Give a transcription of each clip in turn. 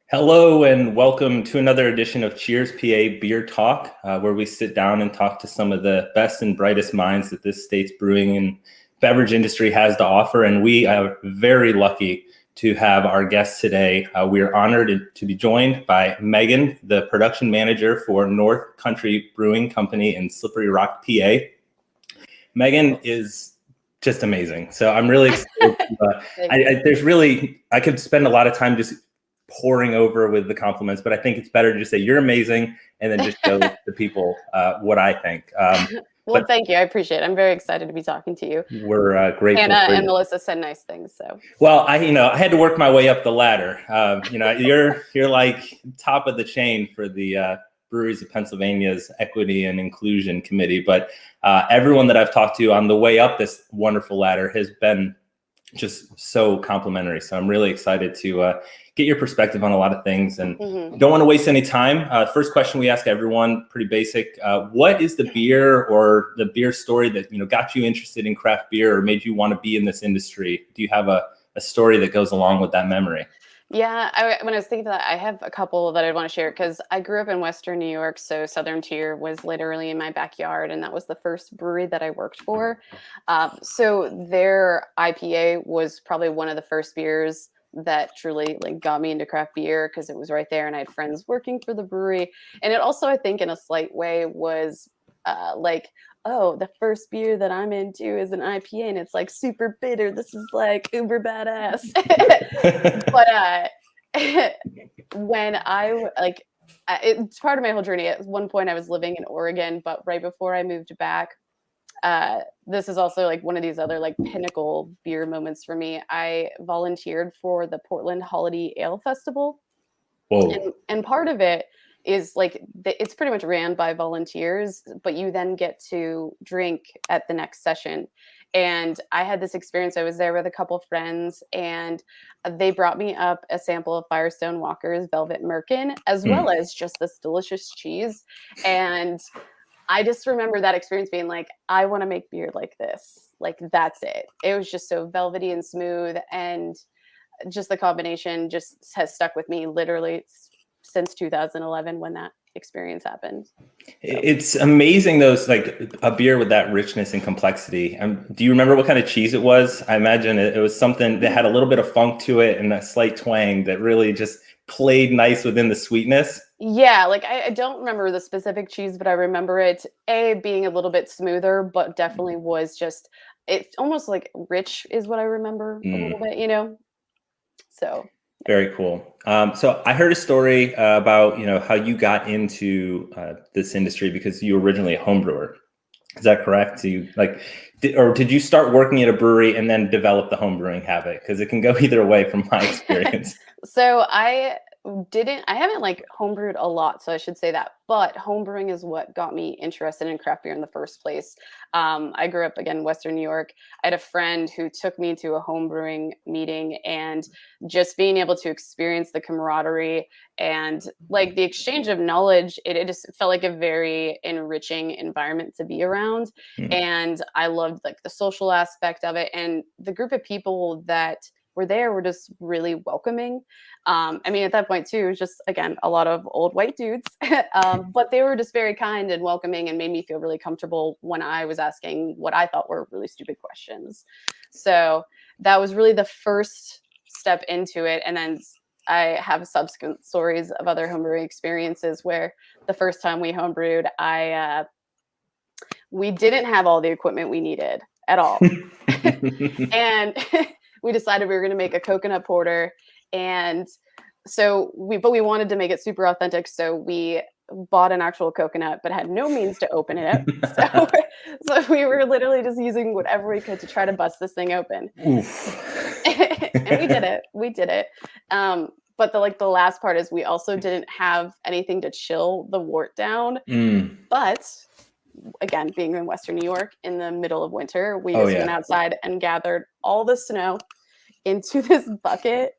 Hello and welcome to another edition of Cheers PA Beer Talk, where we sit down and talk to some of the best and brightest minds that this state's brewing and beverage industry has to offer. And we are very lucky to have our guest today. We are honored to be joined by Megan, the production manager for North Country Brewing Company in Slippery Rock, PA. Megan is just amazing. So I'm really excited. I could spend a lot of time just pouring over with the compliments, but I think it's better to just say you're amazing and then just show the people what I think. Well, thank you. I appreciate it. I'm very excited to be talking to you. We're grateful. Hannah and Melissa said nice things. So well, I had to work my way up the ladder. You're like top of the chain for the Breweries of Pennsylvania's Equity and Inclusion Committee, but everyone that I've talked to on the way up this wonderful ladder has been just so complimentary. So I'm really excited to get your perspective on a lot of things and don't want to waste any time. First question we ask everyone, pretty basic. What is the beer or the beer story that got you interested in craft beer or made you want to be in this industry? Do you have a story that goes along with that memory? Yeah, when I was thinking of that, I have a couple that I'd want to share because I grew up in Western New York, so Southern Tier was literally in my backyard, and that was the first brewery that I worked for. So their IPA was probably one of the first beers that truly got me into craft beer because it was right there, and I had friends working for the brewery, and it also, I think, in a slight way, was oh, the first beer that I'm into is an IPA and it's like super bitter. This is like uber badass. But when it's part of my whole journey. At one point I was living in Oregon, but right before I moved back, this is also one of these other pinnacle beer moments for me. I volunteered for the Portland Holiday Ale Festival. Whoa. And part of it is it's pretty much ran by volunteers, but you then get to drink at the next session. And I had this experience. I was there with a couple friends, and they brought me up a sample of Firestone Walker's Velvet Merkin, as well as just this delicious cheese. And I just remember that experience being I want to make beer like this. That's it. It was just so velvety and smooth, and just the combination just has stuck with me literally since 2011 when that experience happened. So. It's amazing those a beer with that richness and complexity. Do you remember what kind of cheese it was? I imagine it was something that had a little bit of funk to it and a slight twang that really just played nice within the sweetness. Yeah, I don't remember the specific cheese, but I remember it being a little bit smoother, but definitely was just, it's almost rich is what I remember a little bit, so. Very cool. So I heard a story about, how you got into this industry because you were originally a home brewer. Is that correct? So you did you start working at a brewery and then develop the home brewing habit? Because it can go either way from my experience. So I haven't homebrewed a lot, so I should say that, but homebrewing is what got me interested in craft beer in the first place. I grew up, again, Western New York. I had a friend who took me to a homebrewing meeting, and just being able to experience the camaraderie and the exchange of knowledge, it just felt like a very enriching environment to be around. And I loved the social aspect of it, and the group of people that were just really welcoming. At that point too, it was just, again, a lot of old white dudes, but they were just very kind and welcoming and made me feel really comfortable when I was asking what I thought were really stupid questions. So that was really the first step into it. And then I have subsequent stories of other homebrewing experiences where the first time we homebrewed, we didn't have all the equipment we needed at all. And we decided we were going to make a coconut porter. And so we wanted to make it super authentic. So we bought an actual coconut, but had no means to open it up. So we were literally just using whatever we could to try to bust this thing open. And we did it. But the last part is we also didn't have anything to chill the wort down. But again, being in Western New York in the middle of winter, we went outside and gathered all the snow into this bucket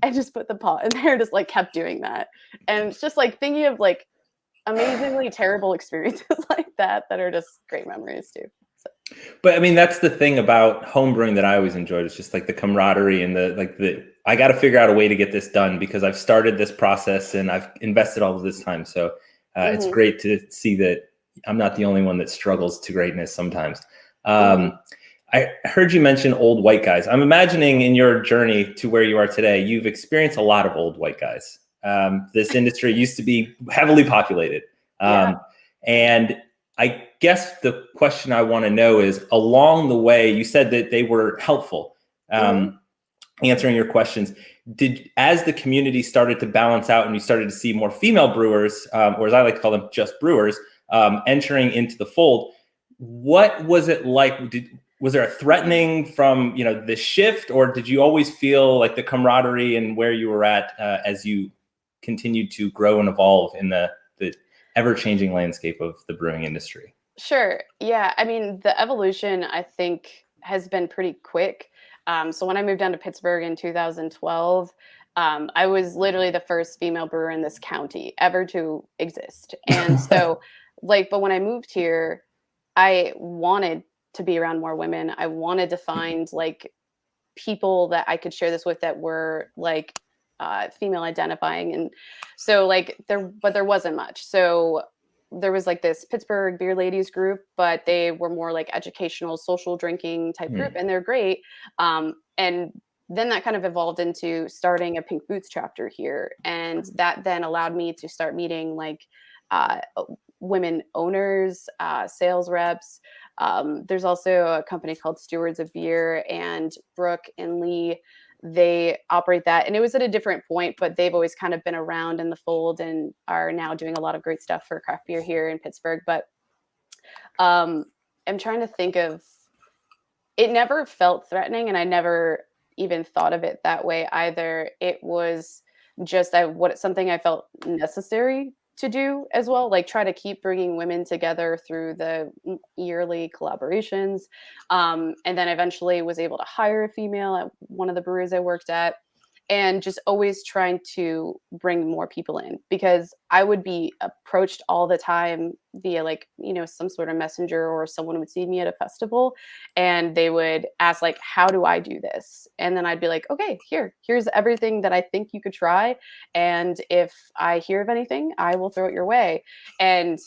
and just put the pot in there, just kept doing that. And it's just thinking of amazingly terrible experiences like that are just great memories too. So. But that's the thing about homebrewing that I always enjoyed. It's just the camaraderie and the I got to figure out a way to get this done because I've started this process and I've invested all of this time. So it's great to see that I'm not the only one that struggles to greatness sometimes. I heard you mention old white guys. I'm imagining in your journey to where you are today, you've experienced a lot of old white guys. This industry used to be heavily populated. And I guess the question I want to know is, along the way, you said that they were helpful, answering your questions. As the community started to balance out and you started to see more female brewers, or as I like to call them, just brewers, entering into the fold, what was it like? Was there a threatening from, the shift, or did you always feel like the camaraderie and where you were at as you continued to grow and evolve in the ever-changing landscape of the brewing industry? Sure. Yeah. I mean, the evolution, I think, has been pretty quick. So when I moved down to Pittsburgh in 2012, I was literally the first female brewer in this county ever to exist. And so, but when I moved here, I wanted to be around more women. I wanted to find people that I could share this with that were female identifying. And so there wasn't much. So there was this Pittsburgh beer ladies group, but they were more educational, social drinking type group, and they're great. And then that kind of evolved into starting a Pink Boots chapter here. And that then allowed me to start meeting women owners, sales reps. There's also a company called Stewards of Beer, and Brooke and Lee, they operate that. And it was at a different point, but they've always kind of been around in the fold and are now doing a lot of great stuff for craft beer here in Pittsburgh. But I'm trying to think of, it never felt threatening, and I never even thought of it that way either. It was just something I felt necessary to do as well, try to keep bringing women together through the yearly collaborations. And then eventually was able to hire a female at one of the breweries I worked at, and just always trying to bring more people in, because I would be approached all the time via some sort of messenger, or someone would see me at a festival and they would ask how do I do this? And then I'd be like, okay, here's everything that I think you could try. And if I hear of anything, I will throw it your way. And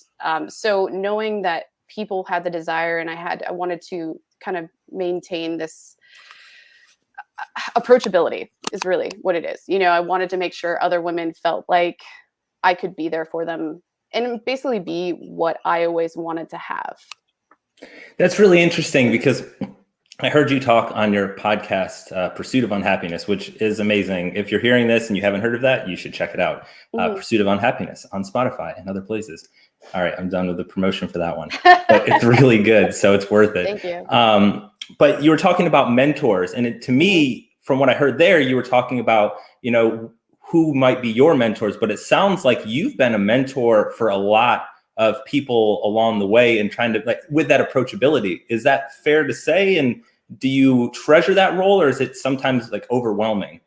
so knowing that people had the desire, and I wanted to kind of maintain this approachability is really what it is. I wanted to make sure other women felt like I could be there for them and basically be what I always wanted to have. That's really interesting, because I heard you talk on your podcast, Pursuit of Unhappiness, which is amazing. If you're hearing this and you haven't heard of that, you should check it out. Pursuit of Unhappiness on Spotify and other places. All right, I'm done with the promotion for that one. But it's really good, so it's worth it. Thank you. But you were talking about mentors, and to me, from what I heard there, you were talking about, who might be your mentors, but it sounds like you've been a mentor for a lot of people along the way, and trying to with that approachability. Is that fair to say? And do you treasure that role, or is it sometimes overwhelming?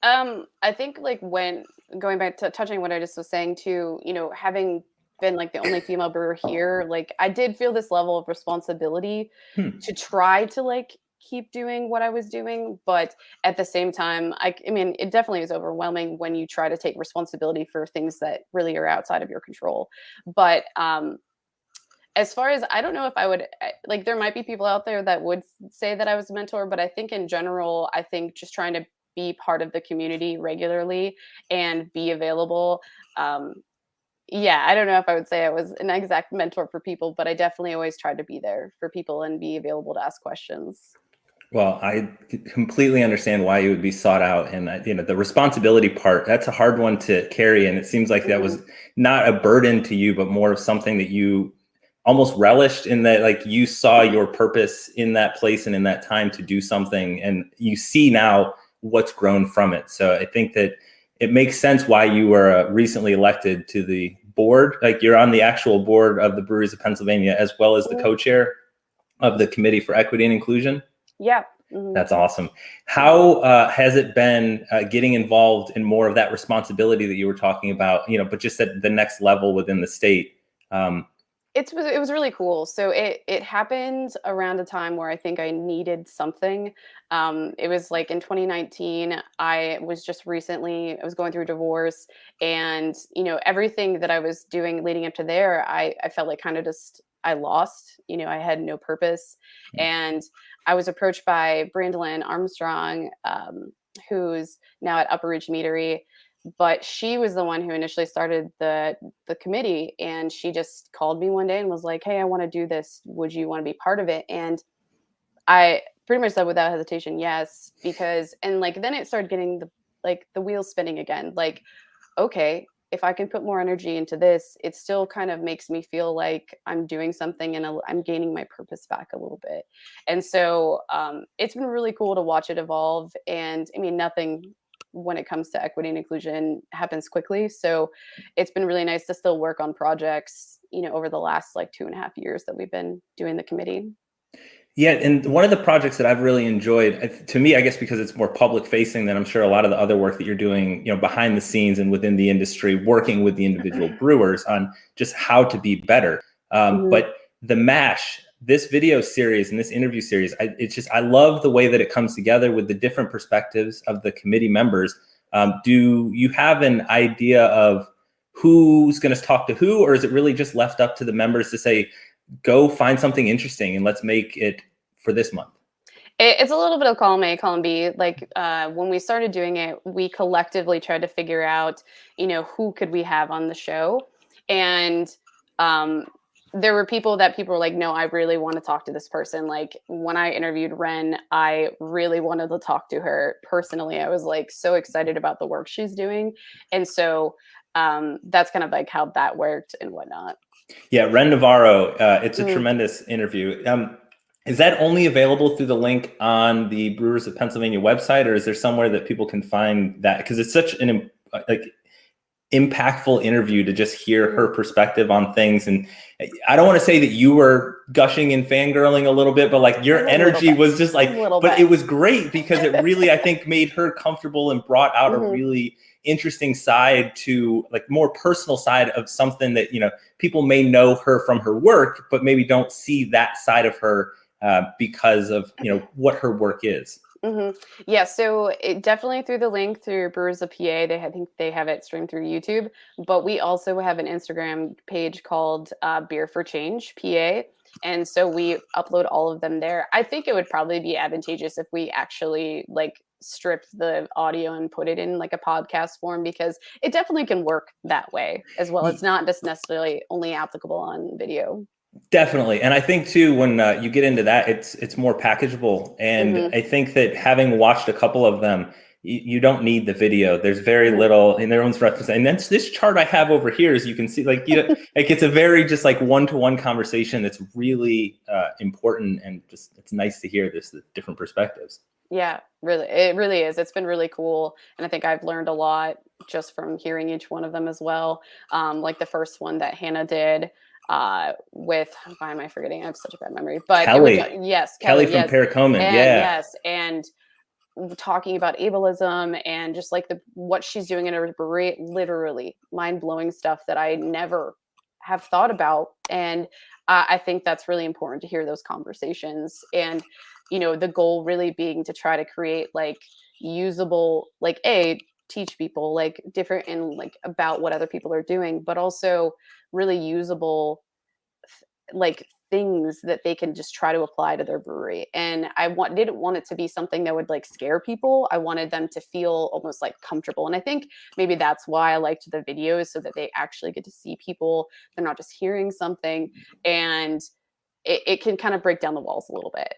I think when going back to touching what I just was saying too, having been the only female brewer here, I did feel this level of responsibility to try to keep doing what I was doing. But at the same time, I mean, it definitely is overwhelming when you try to take responsibility for things that really are outside of your control. But as far as, I don't know if I would, there might be people out there that would say that I was a mentor, but I think in general, I think just trying to be part of the community regularly and be available. I don't know if I would say I was an exact mentor for people, but I definitely always tried to be there for people and be available to ask questions. Well, I completely understand why you would be sought out. And, the responsibility part, that's a hard one to carry. And it seems like that was not a burden to you, but more of something that you almost relished, in that you saw your purpose in that place and in that time to do something. And you see now what's grown from it. So I think that it makes sense why you were recently elected to the board. You're on the actual board of the Breweries of Pennsylvania, as well as the co-chair of the Committee for Equity and Inclusion. Yeah. That's awesome. How has it been getting involved in more of that responsibility that you were talking about, but just at the next level within the state? It was really cool. So it happened around a time where I think I needed something. It was like in 2019. I was going through a divorce, and everything that I was doing leading up to there, I felt like kind of just I lost. I had no purpose, and I was approached by Brandolyn Armstrong, who's now at Upper Ridge Meadery, but she was the one who initially started the committee, and she just called me one day and was like, "Hey, I want to do this. Would you want to be part of it?" And I pretty much said without hesitation, yes, because and like then it started getting the wheels spinning again. Like, okay, if I can put more energy into this, it still kind of makes me feel like I'm doing something and I'm gaining my purpose back a little bit. And so it's been really cool to watch it evolve. And I mean, nothing when it comes to equity and inclusion happens quickly. So it's been really nice to still work on projects, over the last like 2.5 years that we've been doing the committee. Yeah, and one of the projects that I've really enjoyed, to me, I guess because it's more public facing than I'm sure a lot of the other work that you're doing, behind the scenes and within the industry, working with the individual brewers on just how to be better. Mhm. But the MASH, this video series and this interview series, I love the way that it comes together with the different perspectives of the committee members. Do you have an idea of who's going to talk to who, or is it really just left up to the members to say, go find something interesting and let's make it for this month? It's a little bit of column A, column B. Like when we started doing it, we collectively tried to figure out, who could we have on the show, and um, there were people were like, no, I really want to talk to this person. Like when I interviewed Ren, I really wanted to talk to her personally. I was like so excited about the work she's doing, and so that's kind of like how that worked and whatnot. Yeah, Ren Navarro, it's a Mm. tremendous interview. Is that only available through the link on the Brewers of Pennsylvania website, or is there somewhere that people can find that? Because it's such an impactful interview to just hear her perspective on things. And I don't want to say that you were gushing and fangirling a little bit, but like your energy was just like, but it was great because it really, I think, made her comfortable and brought out a really interesting side to like more personal side of something that, people may know her from her work, but maybe don't see that side of her because of, what her work is. Mm-hmm. Yeah, so it definitely through the link through Brewers of PA. I think they have it streamed through YouTube, but we also have an Instagram page called Beer for Change PA, and so we upload all of them there. I think it would probably be advantageous if we actually like stripped the audio and put it in like a podcast form because it definitely can work that way as well. It's not just necessarily only applicable on video. Definitely. And I think too, when you get into that, it's more packageable. And I think that having watched a couple of them, you don't need the video. There's very little, and everyone's reference. And then this chart I have over here, as you can see, like, like it's a very just like one-to-one conversation that's really important. And just, it's nice to hear the different perspectives. Yeah, really. It really is. It's been really cool. And I think I've learned a lot just from hearing each one of them as well. Like the first one that Hannah did with, why am I forgetting? I have such a bad memory. But Kelly. it was, yes, Kelly Kelly, from yes. Paracoman. And Yeah. yes. And talking about ableism and just like what she's doing in her brewery, literally mind-blowing stuff that I never have thought about. And I think that's really important to hear those conversations. And the goal really being to try to create like usable, like teach people like different and like about what other people are doing, but also really usable like things that they can just try to apply to their brewery. And didn't want it to be something that would like scare people. I wanted them to feel almost like comfortable. And I think maybe that's why I liked the videos, so that they actually get to see people. They're not just hearing something, and it can kind of break down the walls a little bit.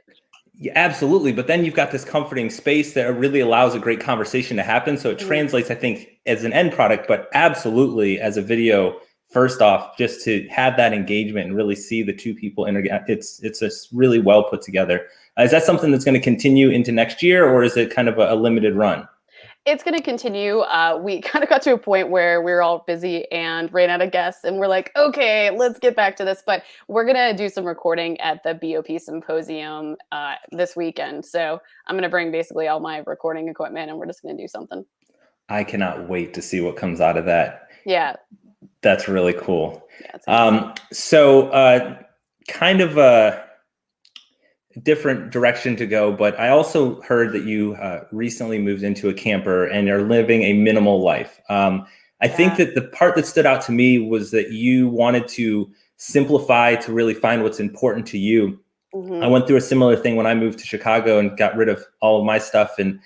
Yeah, absolutely. But then you've got this comforting space that really allows a great conversation to happen. So it translates, I think, as an end product, but absolutely as a video. First off, just to have that engagement and really see the two people interact, it's just really well put together. Is that something that's going to continue into next year, or is it kind of a limited run? It's going to continue. We kind of got to a point where we were all busy and ran out of guests, and we're like, okay, let's get back to this. But we're going to do some recording at the BOP Symposium this weekend. So I'm going to bring basically all my recording equipment, and we're just going to do something. I cannot wait to see what comes out of that. Yeah. That's really cool. Yeah, it's amazing. Kind of a different direction to go, but I also heard that you recently moved into a camper and are living a minimal life. I think Yeah. that the part that stood out to me was that you wanted to simplify to really find what's important to you. I Hmm. went through a similar thing when I moved to Chicago and got rid of all of my stuff. And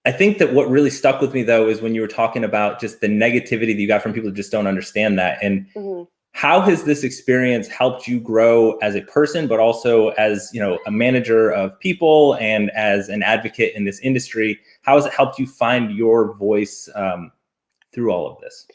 I think that what really stuck with me, though, is when you were talking about just the negativity that you got from people who just don't understand that. And Hmm. how has this experience helped you grow as a person, but also as, you know, a manager of people and as an advocate in this industry? How has it helped you find your voice through all of this?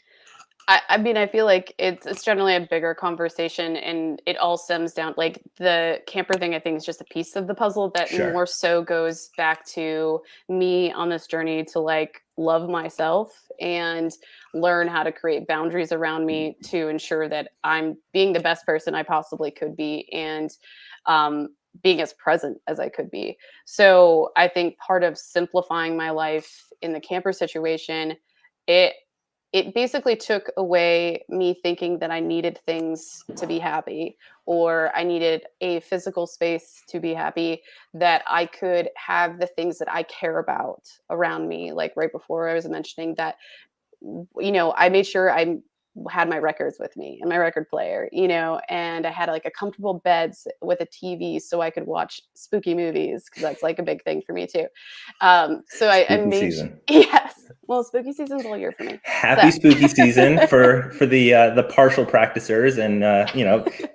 I mean, I feel like it's generally a bigger conversation, and it all stems down like the camper thing. I think is just a piece of the puzzle that Sure. more so goes back to me on this journey to like love myself and learn how to create boundaries around me to ensure that I'm being the best person I possibly could be, and um, being as present as I could be. So I think part of simplifying my life in the camper situation, it it basically took away me thinking that I needed things to be happy, or I needed a physical space to be happy, that I could have the things that I care about around me. Like right before I was mentioning that, I made sure I had my records with me and my record player, and I had like a comfortable with a TV so I could watch spooky movies because that's like a big thing for me too. So I Spooky made season. yes. Well, spooky season's all year for me. So Happy spooky season for the partial practicers, and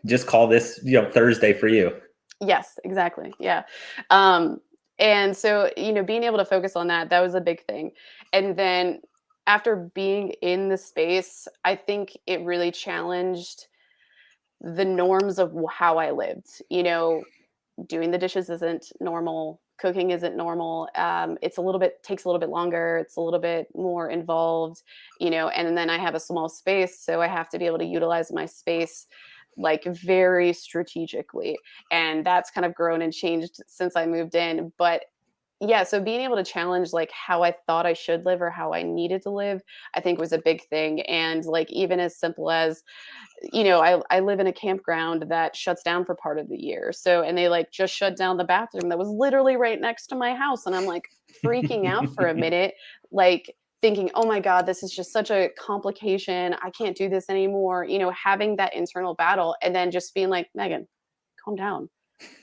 just call this Thursday for you. yes, exactly. Yeah. Um, and so, being able to focus on that, that was a big thing. And then after being in the space, I think it really challenged the norms of how I lived. Doing the dishes isn't normal. Cooking isn't normal. It's a little bit takes a little bit longer. It's a little bit more involved, And then I have a small space, so I have to be able to utilize my space like very strategically, and that's kind of grown and changed since I moved in. But yeah, so being able to challenge like how I thought I should live or how I needed to live, I think was a big thing. And like even as simple as I live in a campground that shuts down for part of the year. So, and they like just shut down the bathroom that was literally right next to my house. And I'm like freaking out for a minute, like thinking, oh my God, this is just such a complication. I can't do this anymore. Having that internal battle and then just being like, Megan, calm down.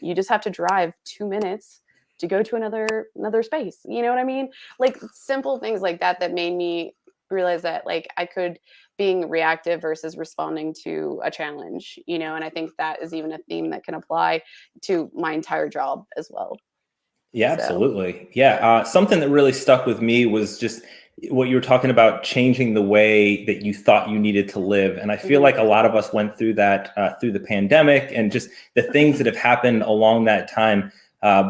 You just have to drive 2 minutes to go to another space. You know what I mean? Like simple things like that that made me realize that like I could being reactive versus responding to a challenge, and I think that is even a theme that can apply to my entire job as well. Yeah, So, absolutely. Yeah. Something that really stuck with me was just what you were talking about, changing the way that you thought you needed to live. And I feel mhm, like a lot of us went through that through the pandemic and just the things that have happened along that time,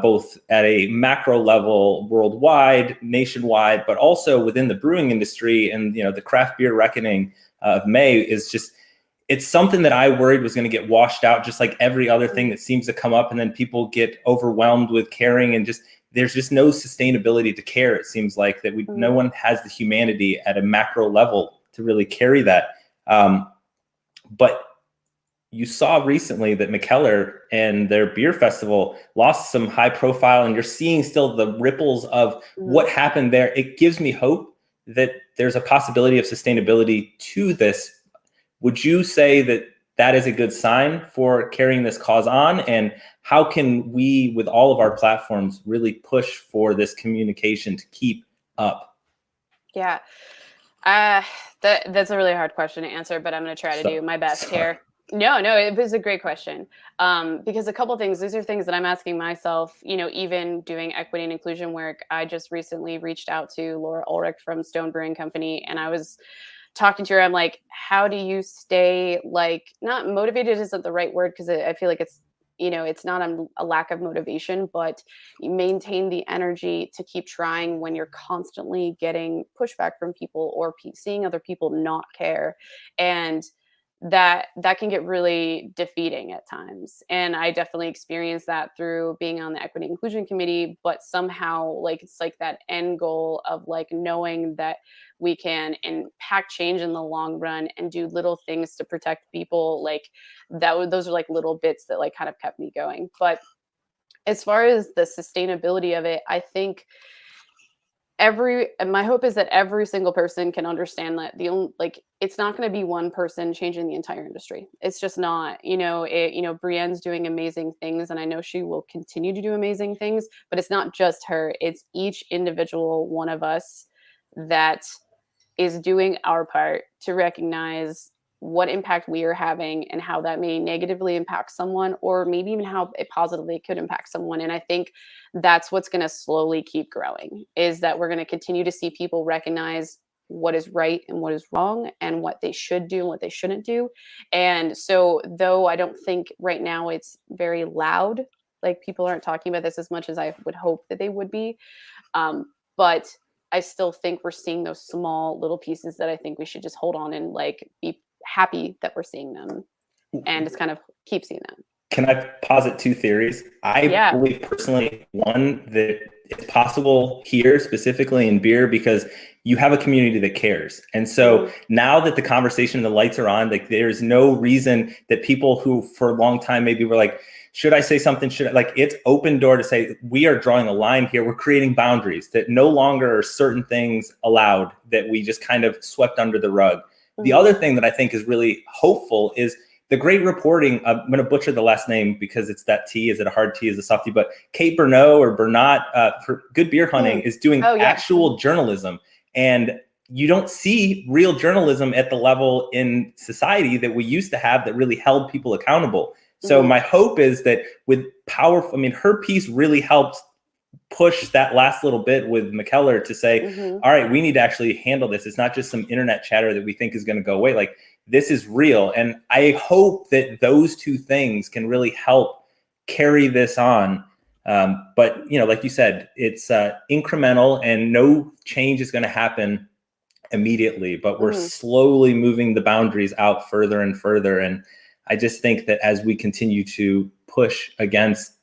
both at a macro level, worldwide, nationwide, but also within the brewing industry. And, the craft beer reckoning of May is just, it's something that I worried was going to get washed out, just like every other thing mhm, that seems to come up. And then people get overwhelmed with caring, and just there's just no sustainability to care. It seems like that no mhm, one has the humanity at a macro level to really carry that. But you saw recently that McKellar and their beer festival lost some high profile, and you're seeing still the ripples of mhm. what happened there. It gives me hope that there's a possibility of sustainability to this. Would you say that that is a good sign for carrying this cause on? And how can we, with all of our platforms, really push for this communication to keep up? Yeah. Uh, that's a really hard question to answer, but I'm going to try to So, do my best sorry. here. No, no, it was a great question. Because a couple things, these are things that I'm asking myself, even doing equity and inclusion work. I just recently reached out to Laura Ulrich from Stone Brewing Company, and I was talking to her. I'm like, how do you stay like not motivated isn't the right word because I feel like it's not a lack of motivation, but you maintain the energy to keep trying when you're constantly getting pushback from people or seeing other people not care. And that can get really defeating at times. And I definitely experienced that through being on the equity inclusion committee, but somehow like it's like that end goal of like knowing that we can impact change in the long run and do little things to protect people, like those are like little bits that like kind of kept me going. But as far as the sustainability of it, I think my hope is that every single person can understand that the only like it's not going to be one person changing the entire industry. It's just not, Brienne's doing amazing things and I know she will continue to do amazing things, but it's not just her. It's each individual one of us that is doing our part to recognize what impact we are having and how that may negatively impact someone, or maybe even how it positively could impact someone. And I think that's what's going to slowly keep growing, is that we're going to continue to see people recognize what is right and what is wrong and what they should do and what they shouldn't do. And so though I don't think right now it's very loud, like people aren't talking about this as much as I would hope that they would be, but I still think we're seeing those small little pieces that I think we should just hold on and like be happy that we're seeing them and just kind of keep seeing them. Can I posit two theories? I believe personally, one, that it's possible here, specifically in beer, because you have a community that cares. And so now that the conversation and the lights are on, like there's no reason that people who for a long time maybe were like, should I say something? It's open door to say, we are drawing a line here. We're creating boundaries that no longer are certain things allowed that we just kind of swept under the rug. The other thing that I think is really hopeful is the great reporting. I'm going to butcher the last name because it's that T. Is it a hard T? Is it a soft T? But Kate Bernot or Bernat for Good Beer Hunting is doing actual journalism. And you don't see real journalism at the level in society that we used to have that really held people accountable. So my hope is that with powerful, her piece really helped push that last little bit with McKellar to say, all right, we need to actually handle this. It's not just some internet chatter that we think is going to go away. Like, this is real. And I hope that those two things can really help carry this on. But, like you said, it's incremental and no change is going to happen immediately, but we're slowly moving the boundaries out further and further. And I just think that as we continue to push against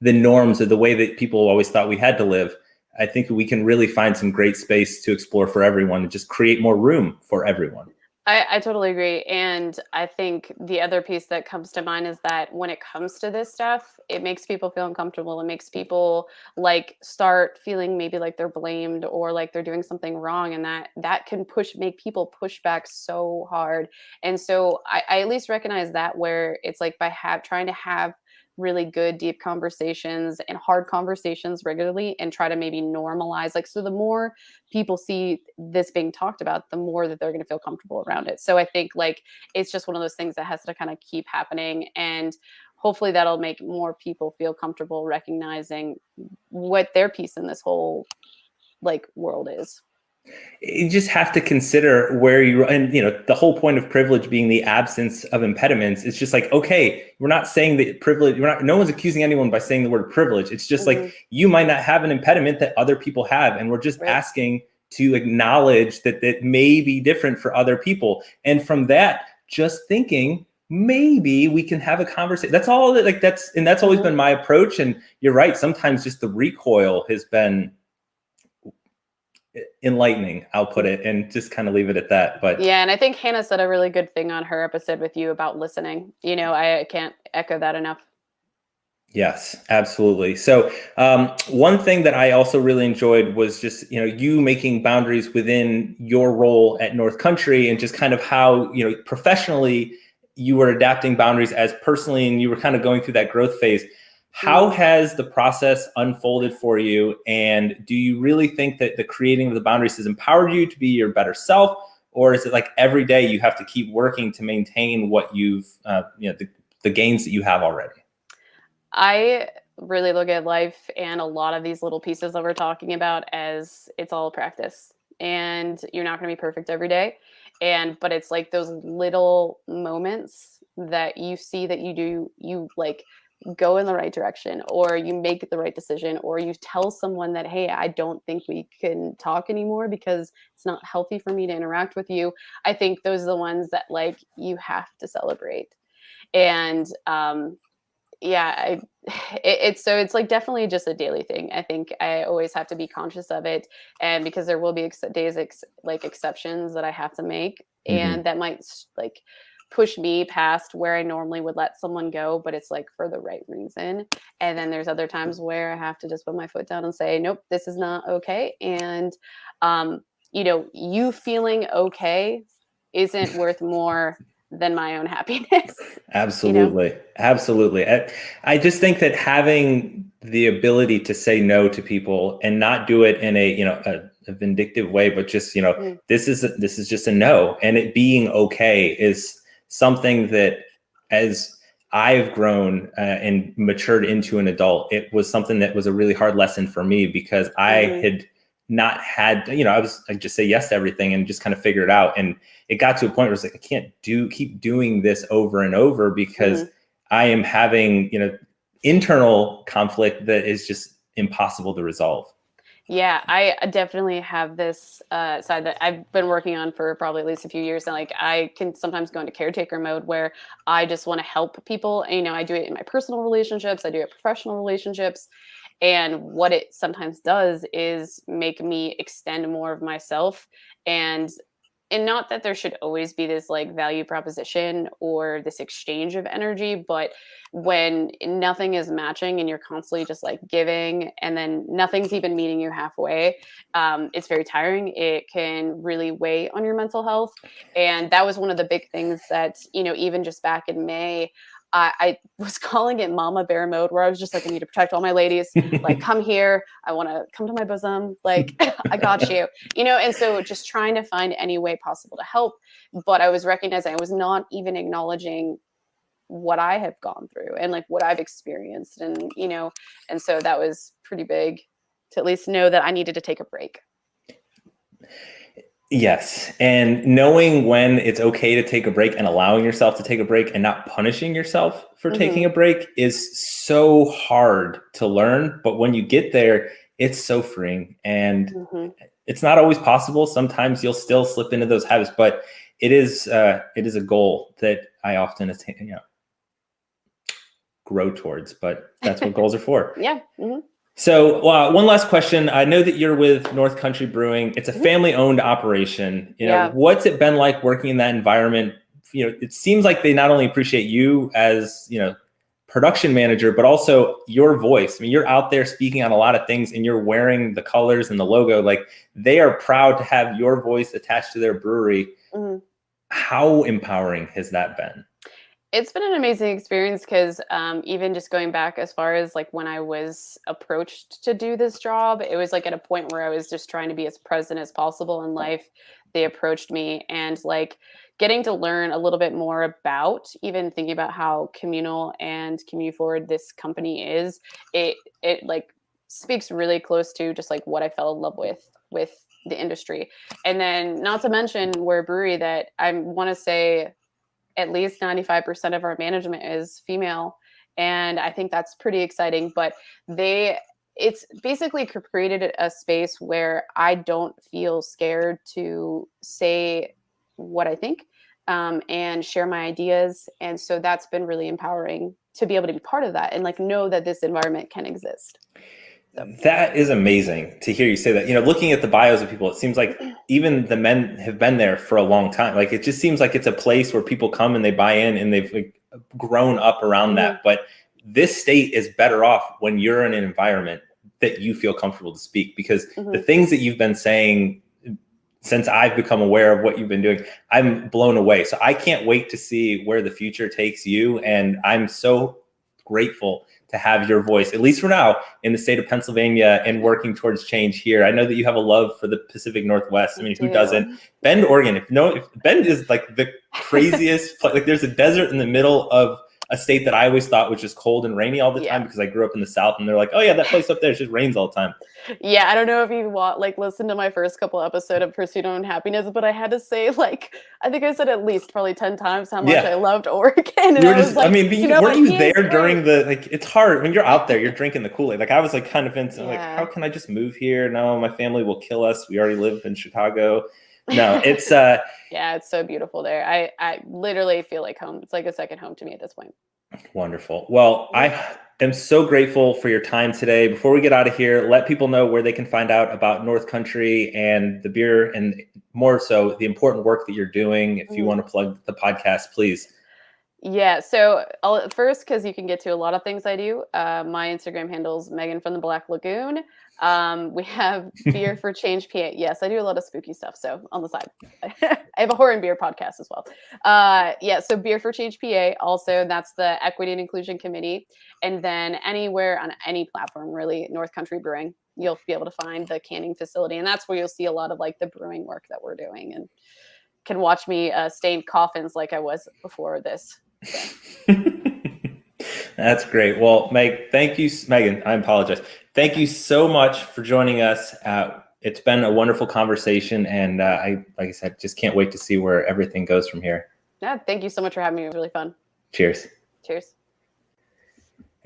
the norms of the way that people always thought we had to live, I think we can really find some great space to explore for everyone and just create more room for everyone. I totally agree. And I think the other piece that comes to mind is that when it comes to this stuff, it makes people feel uncomfortable. It makes people like start feeling maybe like they're blamed or like they're doing something wrong. And that can make people push back so hard. And so I at least recognize that, where it's like by trying to have really good deep conversations and hard conversations regularly and try to maybe normalize, like, so the more people see this being talked about, the more that they're going to feel comfortable around it. So I think like it's just one of those things that has to kind of keep happening, and hopefully that'll make more people feel comfortable recognizing what their piece in this whole like world is. You just have to consider where and the whole point of privilege being the absence of impediments. It's just like, okay, we're not saying that privilege, no one's accusing anyone by saying the word privilege. It's just like, you might not have an impediment that other people have. And we're just asking to acknowledge that that may be different for other people. And from that, just thinking, maybe we can have a conversation. That's all that's always been my approach. And you're right. Sometimes just the recoil has been enlightening, I'll put it, and just kind of leave it at that. But yeah, and I think Hannah said a really good thing on her episode with you about listening. I can't echo that enough. Yes, absolutely. So one thing that I also really enjoyed was just, you making boundaries within your role at North Country, and just kind of how, professionally you were adapting boundaries as personally, and you were kind of going through that growth phase. How has the process unfolded for you? And do you really think that the creating of the boundaries has empowered you to be your better self? Or is it like every day you have to keep working to maintain what you've, the gains that you have already? I really look at life and a lot of these little pieces that we're talking about as it's all practice, and you're not going to be perfect every day. But it's like those little moments that you see that you like go in the right direction, or you make the right decision, or you tell someone that, hey, I don't think we can talk anymore because it's not healthy for me to interact with you. I think those are the ones that like you have to celebrate. And yeah, it's like definitely just a daily thing. I think I always have to be conscious of it, and because there will be like exceptions that I have to make, and that might like push me past where I normally would let someone go, but it's like for the right reason. And then there's other times where I have to just put my foot down and say, nope, this is not okay. And you feeling okay isn't worth more than my own happiness. Absolutely. Absolutely. I just think that having the ability to say no to people and not do it in a vindictive way, but just, this is just a no, and it being okay is something that, as I've grown and matured into an adult, it was something that was a really hard lesson for me, because I had not had, I just say yes to everything and just kind of figure it out. And it got to a point where it's like, I can't keep doing this over and over, because I am having, internal conflict that is just impossible to resolve. Yeah, I definitely have this side that I've been working on for probably at least a few years. And like, I can sometimes go into caretaker mode where I just want to help people. And, I do it in my personal relationships. I do it in professional relationships. And what it sometimes does is make me extend more of myself. And not that there should always be this like value proposition or this exchange of energy, but when nothing is matching and you're constantly just like giving and then nothing's even meeting you halfway, it's very tiring. It can really weigh on your mental health. And that was one of the big things that, even just back in May, I was calling it mama bear mode, where I was just like, I need to protect all my ladies. Like, come here. I want to come to my bosom. Like, I got you, and so just trying to find any way possible to help. But I was recognizing I was not even acknowledging what I have gone through and like what I've experienced. And, and so that was pretty big to at least know that I needed to take a break. Yes. And knowing when it's okay to take a break and allowing yourself to take a break and not punishing yourself for taking a break is so hard to learn. But when you get there, it's so freeing. And it's not always possible. Sometimes you'll still slip into those habits, but it is a goal that I often grow towards, but that's what goals are for. Yeah. So one last question. I know that you're with North Country Brewing. It's a family-owned operation. What's it been like working in that environment? It seems like they not only appreciate you as, production manager, but also your voice. I mean, you're out there speaking on a lot of things and you're wearing the colors and the logo. Like, they are proud to have your voice attached to their brewery. How empowering has that been? It's been an amazing experience because even just going back as far as like when I was approached to do this job, it was like at a point where I was just trying to be as present as possible in life. They approached me, and like getting to learn a little bit more about even thinking about how communal and community forward this company is. It like speaks really close to just like what I fell in love with the industry. And then not to mention, we're a brewery that I want to say at least 95% of our management is female. And I think that's pretty exciting, but it's basically created a space where I don't feel scared to say what I think and share my ideas. And so that's been really empowering to be able to be part of that and like know that this environment can exist. That is amazing to hear you say that. Looking at the bios of people, it seems like even the men have been there for a long time. Like, it just seems like it's a place where people come and they buy in and they've like grown up around that. But this state is better off when you're in an environment that you feel comfortable to speak, because the things that you've been saying since I've become aware of what you've been doing, I'm blown away. So I can't wait to see where the future takes you. And I'm so grateful to have your voice, at least for now, in the state of Pennsylvania and working towards change here. I know that you have a love for the Pacific Northwest. I mean, who doesn't? Bend, Oregon. If Bend is like the craziest, like there's a desert in the middle of a state that I always thought was just cold and rainy all the time because I grew up in the South, and they're like, oh yeah, that place up there just rains all the time. Yeah, I don't know if you listened to my first couple episodes of Pursuit of Happiness, but I had to say, like, I think I said at least probably 10 times how much I loved Oregon. And you were I was like, weren't you there during the, like, it's hard when you're out there, you're drinking the Kool-Aid. Like I was like kind of into like, how can I just move here? No, my family will kill us. We already live in Chicago. No, it's yeah, it's so beautiful there. I literally feel like home. It's like a second home to me at this point. Wonderful. Well, I am so grateful for your time today. Before we get out of here, let people know where they can find out about North Country and the beer, and more so the important work that you're doing. If you want to plug the podcast, please. Yeah, so first, because you can get to a lot of things I do, my Instagram handle's Megan from the Black Lagoon. We have Beer for Change PA. Yes, I do a lot of spooky stuff. So on the side, I have a horror and beer podcast as well. Yeah, so Beer for Change PA. Also, that's the Equity and Inclusion Committee. And then anywhere on any platform, really, North Country Brewing, you'll be able to find the canning facility. And that's where you'll see a lot of like the brewing work that we're doing, and can watch me stain coffins like I was before this. So. That's great. Well, thank you, Megan. I apologize. Thank you so much for joining us. It's been a wonderful conversation, and like I said, just can't wait to see where everything goes from here. Yeah, thank you so much for having me. It was really fun. Cheers. Cheers.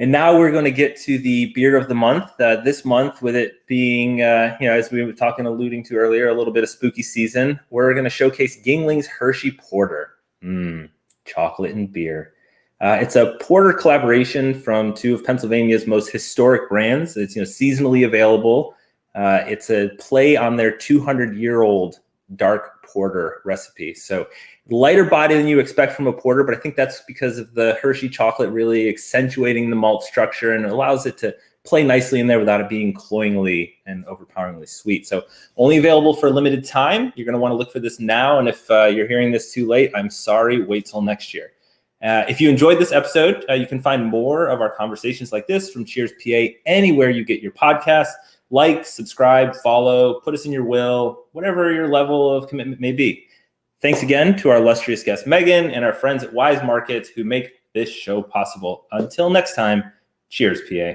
And now we're going to get to the beer of the month. This month, with it being, as we were alluding to earlier, a little bit of spooky season, we're going to showcase Yingling's Hershey Porter. Chocolate and beer. It's a porter collaboration from two of Pennsylvania's most historic brands. It's seasonally available. It's a play on their 200-year-old dark porter recipe. So lighter body than you expect from a porter, but I think that's because of the Hershey chocolate really accentuating the malt structure, and it allows it to play nicely in there without it being cloyingly and overpoweringly sweet. So only available for a limited time. You're going to want to look for this now. And if you're hearing this too late, I'm sorry, wait till next year. If you enjoyed this episode, you can find more of our conversations like this from Cheers PA anywhere you get your podcasts. Like, subscribe, follow, put us in your will, whatever your level of commitment may be. Thanks again to our illustrious guest, Megan, and our friends at Wise Markets who make this show possible. Until next time, cheers, PA.